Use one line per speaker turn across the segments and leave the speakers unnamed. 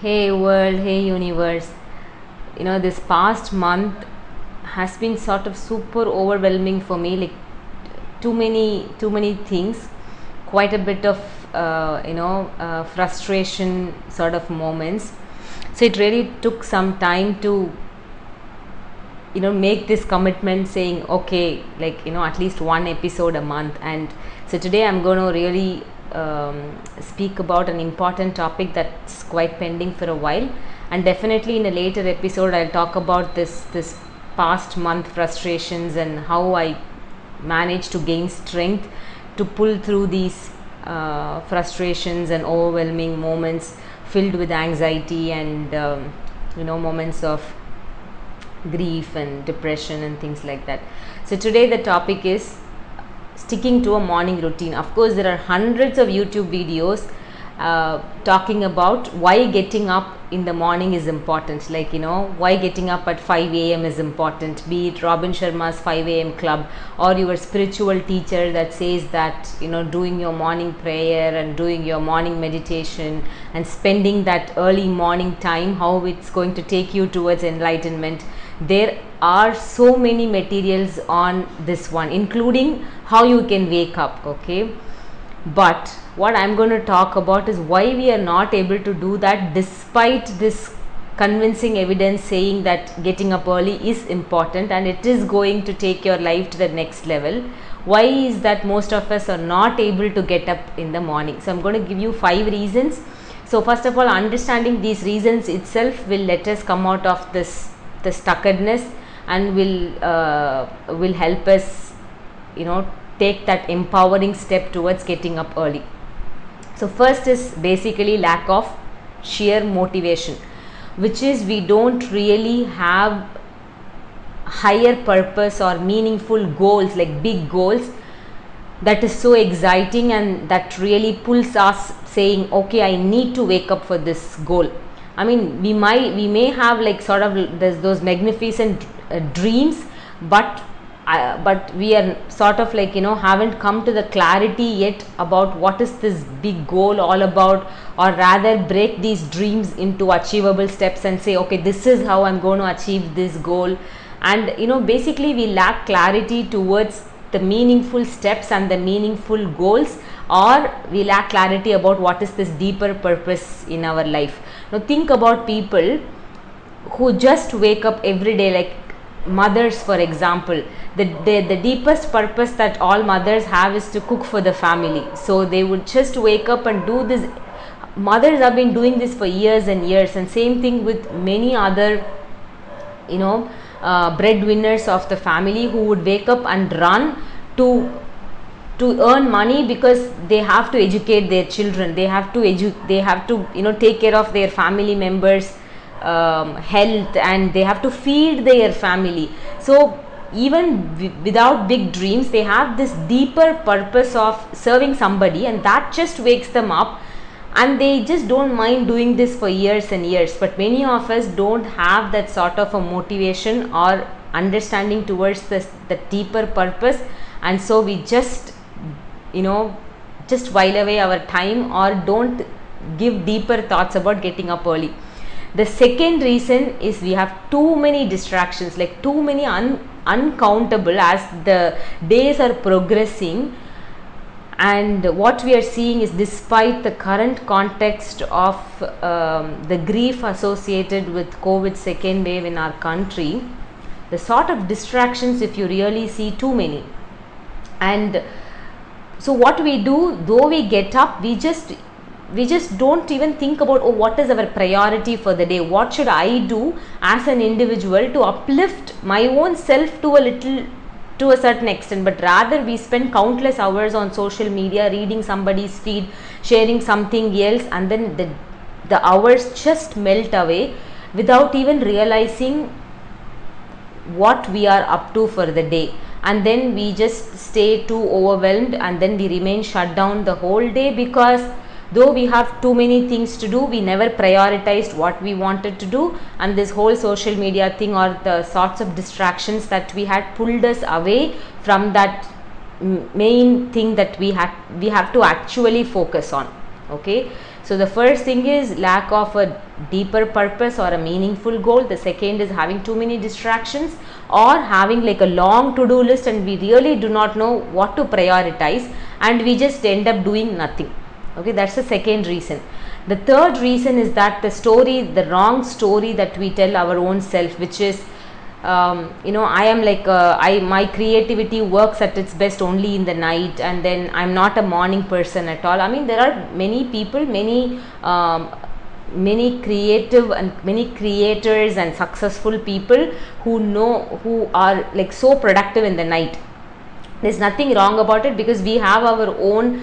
Hey world, hey universe. This past month has been sort of super overwhelming for me. Like too many things. Quite a bit of frustration sort of moments. So it really took some time to make this commitment, saying okay, at least one episode a month. And so today I'm going to really speak about an important topic that's quite pending for a while, and definitely in a later episode I'll talk about this past month frustrations and how I managed to gain strength to pull through these frustrations and overwhelming moments filled with anxiety and moments of grief and depression and things like that. So today the topic is sticking to a morning routine. Of course, there are hundreds of YouTube videos talking about why getting up in the morning is important, why getting up at 5 a.m. is important, be it Robin Sharma's 5 a.m. club or your spiritual teacher that says that doing your morning prayer and doing your morning meditation and spending that early morning time, how it's going to take you towards enlightenment. There are so many materials on this one, including how you can wake up. Okay, but what I'm going to talk about is why we are not able to do that despite this convincing evidence saying that getting up early is important and it is going to take your life to the next level. Why is that most of us are not able to get up in the morning? So I'm going to give you 5 reasons. So first of all, understanding these reasons itself will let us come out of the stuckedness and will help us take that empowering step towards getting up early. So first is basically lack of sheer motivation, which is we don't really have higher purpose or meaningful goals, like big goals that is so exciting and that really pulls us saying okay, I need to wake up for this goal. I mean, we may have like sort of those magnificent dreams, but we are sort of haven't come to the clarity yet about what is this big goal all about, or rather break these dreams into achievable steps and say okay, this is how I'm going to achieve this goal. And basically we lack clarity towards the meaningful steps and the meaningful goals, or we lack clarity about what is this deeper purpose in our life. Now think about people who just wake up every day, like mothers for example. The deepest purpose that all mothers have is to cook for the family. So they would just wake up and do this. Mothers have been doing this for years and years, and same thing with many other breadwinners of the family who would wake up and run to earn money because they have to educate their children, they have to take care of their family members health, and they have to feed their family. So even without big dreams, they have this deeper purpose of serving somebody, and that just wakes them up, and they just don't mind doing this for years and years. But many of us don't have that sort of a motivation or understanding towards the deeper purpose, and so we just while away our time or don't give deeper thoughts about getting up early. The second reason is we have too many distractions, like too many uncountable as the days are progressing. And what we are seeing is, despite the current context of the grief associated with COVID second wave in our country, the sort of distractions, if you really see, too many. And so what we do, though we get up, we just don't even think about what is our priority for the day, what should I do as an individual to uplift my own self to a certain extent. But rather we spend countless hours on social media reading somebody's feed, sharing something else, and then the hours just melt away without even realizing what we are up to for the day. And then we just stay too overwhelmed, and then we remain shut down the whole day, because though we have too many things to do, we never prioritized what we wanted to do, and this whole social media thing or the sorts of distractions that we had pulled us away from that main thing that we have to actually focus on. Okay, So the first thing is lack of a deeper purpose or a meaningful goal. The second is having too many distractions, or having like a long to-do list and we really do not know what to prioritize and we just end up doing nothing. Okay, that's the second reason. The third reason is that the wrong story that we tell our own self, which is I am like my creativity works at its best only in the night, and then I'm not a morning person at all. I mean, there are many people, many creative and many creators and successful people who are like so productive in the night. There's nothing wrong about it, because we have our own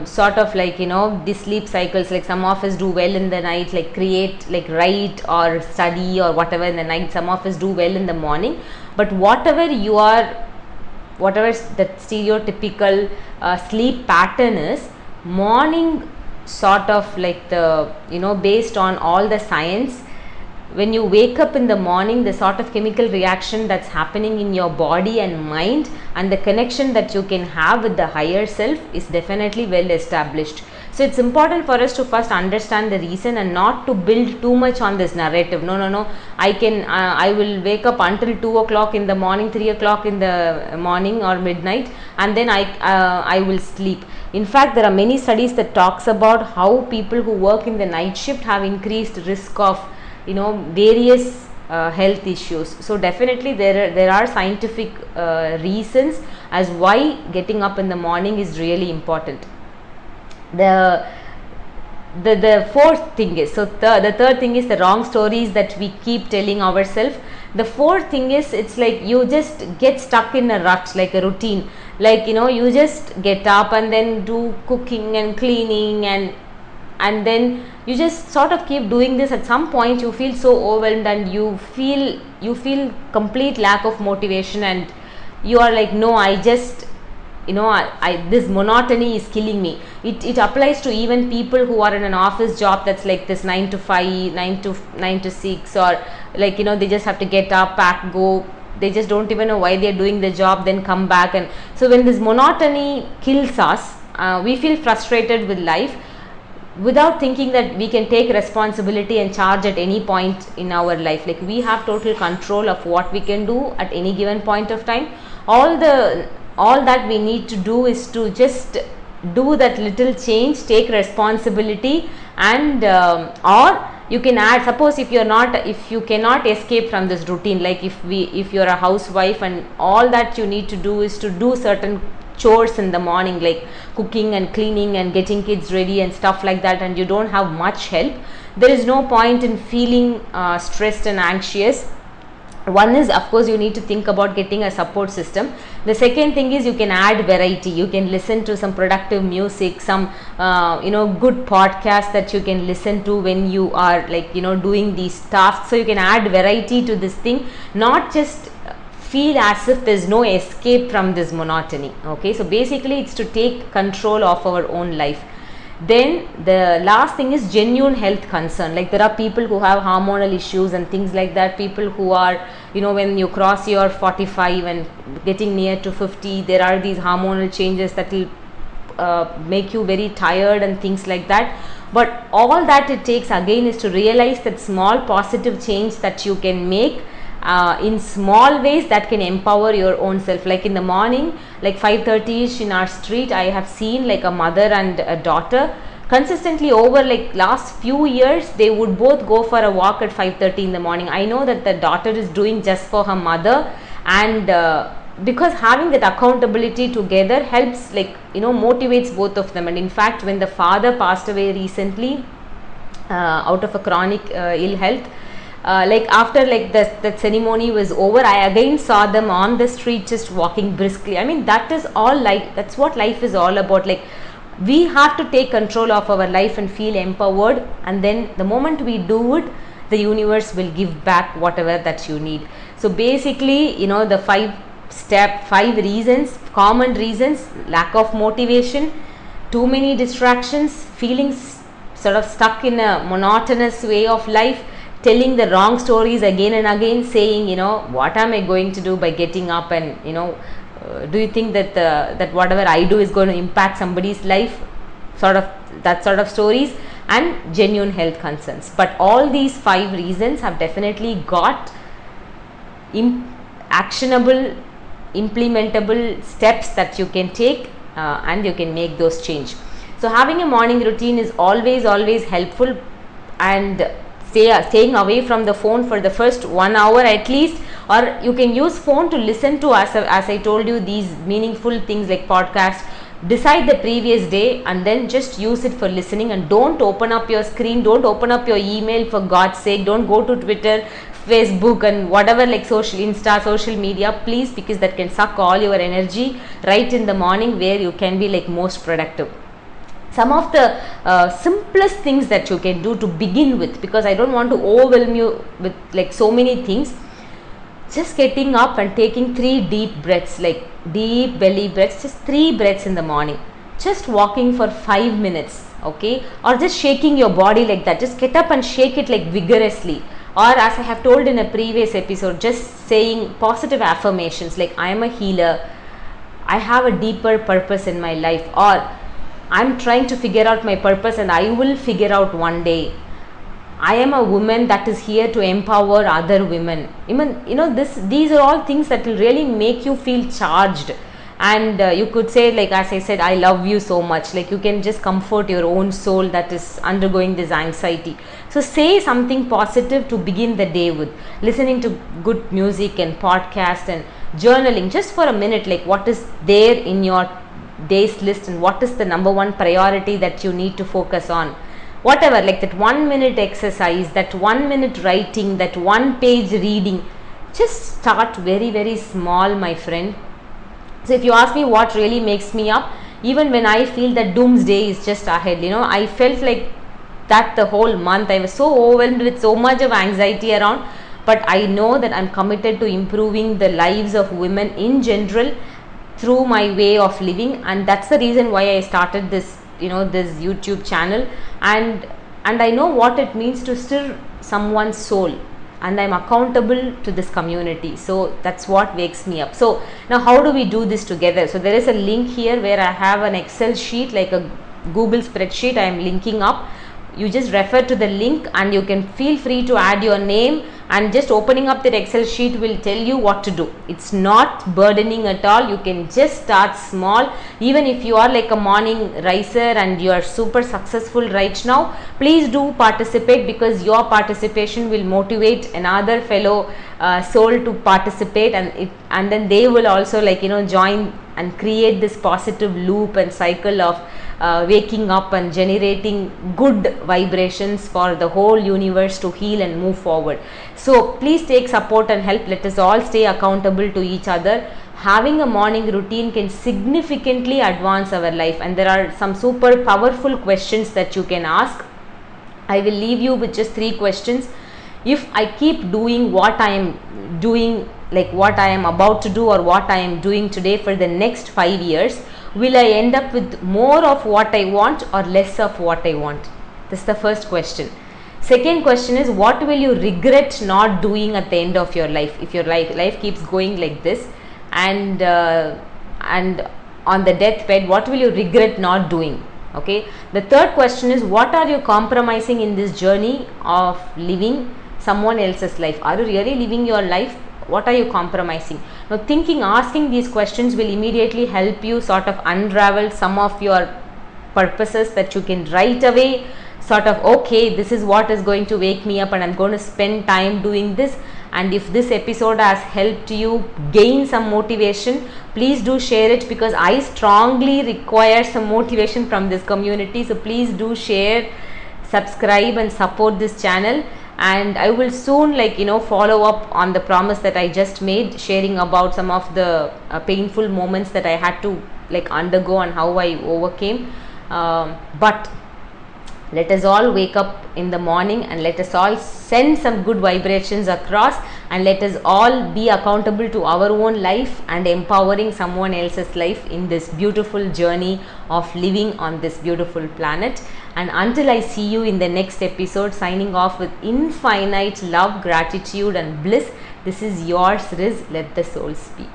sort of like the sleep cycles. Like some of us do well in the night, like create, like write or study or whatever in the night. Some of us do well in the morning. But whatever that stereotypical sleep pattern is, morning sort of like the based on all the science, when you wake up in the morning, the sort of chemical reaction that's happening in your body and mind and the connection that you can have with the higher self is definitely well established. So it's important for us to first understand the reason and not to build too much on this narrative. No, I will wake up until 2 o'clock in the morning, 3 o'clock in the morning or midnight, and then I will sleep. In fact, there are many studies that talks about how people who work in the night shift have increased risk of various health issues. So definitely there are scientific reasons as why getting up in the morning is really important. The fourth thing is, the third thing is the wrong stories that we keep telling ourselves. The fourth thing is, it's like you just get stuck in a rut, like a routine, like you just get up and then do cooking and cleaning and then you just sort of keep doing this. At some point you feel so overwhelmed and you feel complete lack of motivation, and you are like, no, I just this monotony is killing me. It applies to even people who are in an office job that's like this 9 to 5, 9 to 6, or like they just have to get up, pack, go. They just don't even know why they're doing the job, then come back. And so when this monotony kills us, we feel frustrated with life without thinking that we can take responsibility and charge at any point in our life. Like we have total control of what we can do at any given point of time. All that we need to do is to just do that little change, take responsibility, and or you can add, suppose if you cannot escape from this routine, like if you're a housewife and all that you need to do is to do certain chores in the morning, like cooking and cleaning and getting kids ready and stuff like that, and you don't have much help, there is no point in feeling stressed and anxious. One is, of course, you need to think about getting a support system. The second thing is, you can add variety. You can listen to some productive music, some good podcast that you can listen to when you are like doing these tasks. So you can add variety to this thing, not just feel as if there's no escape from this monotony. Okay, so basically it's to take control of our own life. Then the last thing is genuine health concern. Like there are people who have hormonal issues and things like that, people who are when you cross your 45 and getting near to 50, there are these hormonal changes that will make you very tired and things like that. But all that it takes again is to realize that small positive change that you can make in small ways that can empower your own self. Like in the morning, like 5:30ish in our street, I have seen like a mother and a daughter consistently over like last few years, they would both go for a walk at 5:30 in the morning. I know that the daughter is doing just for her mother, and because having that accountability together helps, like motivates both of them. And in fact, when the father passed away recently out of a chronic ill health, like after like the ceremony was over, I again saw them on the street just walking briskly. I mean, that is all life. That's what life is all about. Like we have to take control of our life and feel empowered, and then the moment we do it, the universe will give back whatever that you need. So basically, the five reasons, common reasons: lack of motivation, too many distractions, feeling sort of stuck in a monotonous way of life, telling the wrong stories again and again, saying what am I going to do by getting up, and do you think that that whatever I do is going to impact somebody's life, that sort of stories. and genuine health concerns. But all these 5 reasons have definitely got actionable, implementable steps that you can take, and you can make those change. So having a morning routine is always helpful, and staying away from the phone for the first 1 hour at least, or you can use phone to listen to, as I told you, these meaningful things like podcasts. Decide the previous day and then just use it for listening, and don't open up your screen, don't open up your email, for God's sake. Don't go to Twitter, Facebook and whatever, like social media, please, because that can suck all your energy right in the morning where you can be like most productive. Some of the simplest things that you can do to begin with, because I don't want to overwhelm you with like so many things. Just getting up and taking 3 deep breaths, like deep belly breaths, just 3 breaths in the morning. Just walking for 5 minutes, okay, or just shaking your body like that. Just get up and shake it like vigorously. Or as I have told in a previous episode, just saying positive affirmations like I am a healer, I have a deeper purpose in my life, or I'm trying to figure out my purpose and I will figure out one day. I am a woman that is here to empower other women. Even, these are all things that will really make you feel charged. And you could say, like as I said, I love you so much. Like you can just comfort your own soul that is undergoing this anxiety. So say something positive to begin the day with. Listening to good music and podcast and journaling just for a minute, like what is there in your day's list and what is the number one priority that you need to focus on. Whatever, like that 1 minute exercise, that 1 minute writing, that 1 page reading. Just start very small, my friend. So if you ask me what really makes me up, even when I feel that doomsday is just ahead, I felt like that the whole month. I was so overwhelmed with so much of anxiety around, but I know that I'm committed to improving the lives of women in general through my way of living, and that's the reason why I started this this YouTube channel, and I know what it means to stir someone's soul, and I'm accountable to this community. So that's what wakes me up. So now how do we do this together? So there is a link here where I have an Excel sheet, like a Google spreadsheet I am linking up. You just refer to the link and you can feel free to add your name, and just opening up that Excel sheet will tell you what to do. It's not burdening at all. You can just start small. Even if you are like a morning riser and you are super successful right now, please do participate, because your participation will motivate another fellow soul to participate, and then they will also join and create this positive loop and cycle of waking up and generating good vibrations for the whole universe to heal and move forward. So please take support and help. Let us all stay accountable to each other. Having a morning routine can significantly advance our life, and there are some super powerful questions that you can ask. I will leave you with just 3 questions. If I keep doing what I am doing, like what I am about to do or what I am doing today for the next 5 years, will I end up with more of what I want or less of what I want? This is the first question. Second question is, what will you regret not doing at the end of your life? If your life keeps going like this, and on the deathbed, what will you regret not doing? Okay. The third question is, what are you compromising in this journey of living someone else's life? Are you really living your life? What are you compromising? Now asking these questions will immediately help you sort of unravel some of your purposes that you can right away sort of, okay, this is what is going to wake me up and I'm going to spend time doing this. And if this episode has helped you gain some motivation, please do share it, because I strongly require some motivation from this community. So please do share, subscribe and support this channel. And I will soon follow up on the promise that I just made, sharing about some of the painful moments that I had to undergo and how I overcame. But let us all wake up in the morning, and let us all send some good vibrations across, and let us all be accountable to our own life and empowering someone else's life in this beautiful journey of living on this beautiful planet. And until I see you in the next episode, signing off with infinite love, gratitude and bliss, this is yours, Riz. Let the soul speak.